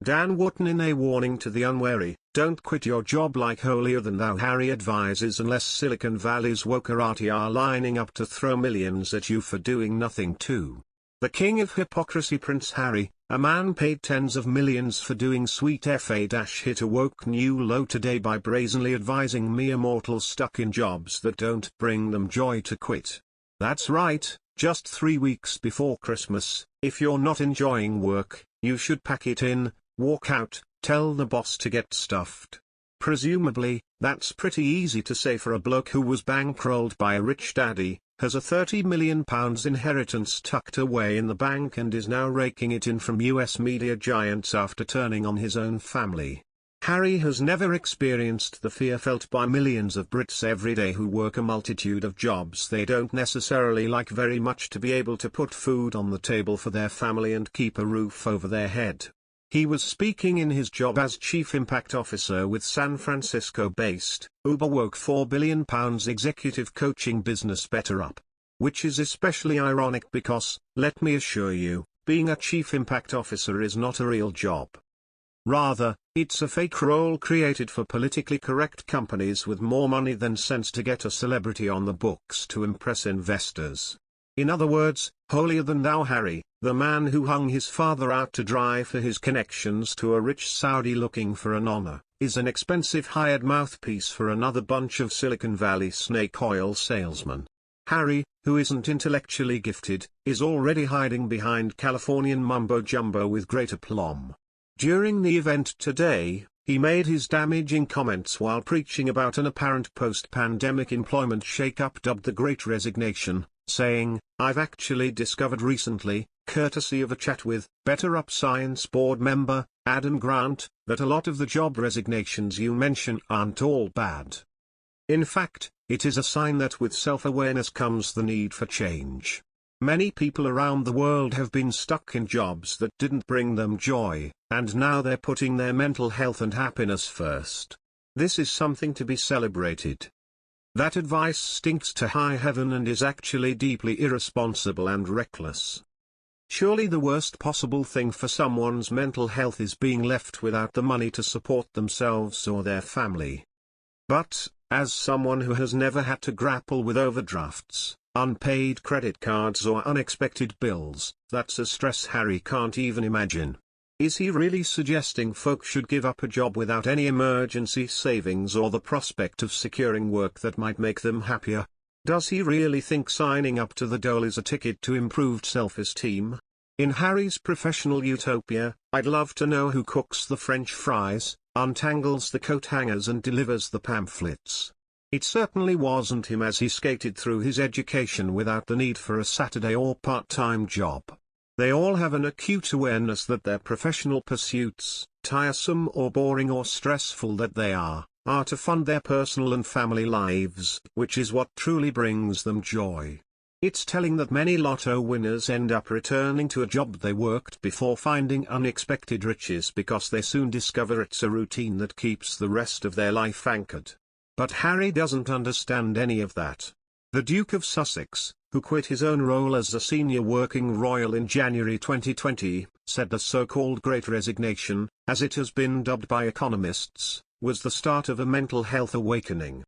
Dan Wootton in a warning to the unwary, don't quit your job like Holier-than-thou Harry advises unless Silicon Valley's wokerati are lining up to throw millions at you for doing nothing too. The king of hypocrisy Prince Harry, a man paid tens of millions for doing sweet hit a woke new low today by brazenly advising mere mortals stuck in jobs that don't bring them joy to quit. That's right, just 3 weeks before Christmas, if you're not enjoying work, you should pack it in, walk out, tell the boss to get stuffed. Presumably, that's pretty easy to say for a bloke who was bankrolled by a rich daddy, has a £30 million inheritance tucked away in the bank and is now raking it in from US media giants after turning on his own family. Harry has never experienced the fear felt by millions of Brits every day who work a multitude of jobs they don't necessarily like very much to be able to put food on the table for their family and keep a roof over their head. He was speaking in his job as Chief Impact Officer with San Francisco-based, uber-woke £4 billion executive coaching business BetterUp. Which is especially ironic because, let me assure you, being a Chief Impact Officer is not a real job. Rather, it's a fake role created for politically correct companies with more money than sense to get a celebrity on the books to impress investors. In other words, Holier-than-thou Harry, the man who hung his father out to dry for his connections to a rich Saudi looking for an honor, is an expensive hired mouthpiece for another bunch of Silicon Valley snake oil salesmen. Harry, who isn't intellectually gifted, is already hiding behind Californian mumbo-jumbo with great aplomb. During the event today, he made his damaging comments while preaching about an apparent post-pandemic employment shake-up dubbed the Great Resignation, saying, "I've actually discovered recently, courtesy of a chat with BetterUp Science Board member, Adam Grant, that a lot of the job resignations you mention aren't all bad. In fact, it is a sign that with self-awareness comes the need for change. Many people around the world have been stuck in jobs that didn't bring them joy, and now they're putting their mental health and happiness first. This is something to be celebrated. That advice stinks to high heaven and is actually deeply irresponsible and reckless. Surely the worst possible thing for someone's mental health is being left without the money to support themselves or their family. But, as someone who has never had to grapple with overdrafts, unpaid credit cards or unexpected bills, that's a stress Harry can't even imagine. Is he really suggesting folks should give up a job without any emergency savings or the prospect of securing work that might make them happier? Does he really think signing up to the dole is a ticket to improved self-esteem? In Harry's professional utopia, I'd love to know who cooks the French fries, untangles the coat hangers and delivers the pamphlets. It certainly wasn't him as he skated through his education without the need for a Saturday or part-time job. They all have an acute awareness that their professional pursuits, tiresome or boring or stressful that they are to fund their personal and family lives, which is what truly brings them joy. It's telling that many lotto winners end up returning to a job they worked before finding unexpected riches because they soon discover it's a routine that keeps the rest of their life anchored. But Harry doesn't understand any of that. The Duke of Sussex, who quit his own role as a senior working royal in January 2020, said the so-called Great Resignation, as it has been dubbed by economists, was the start of a mental health awakening.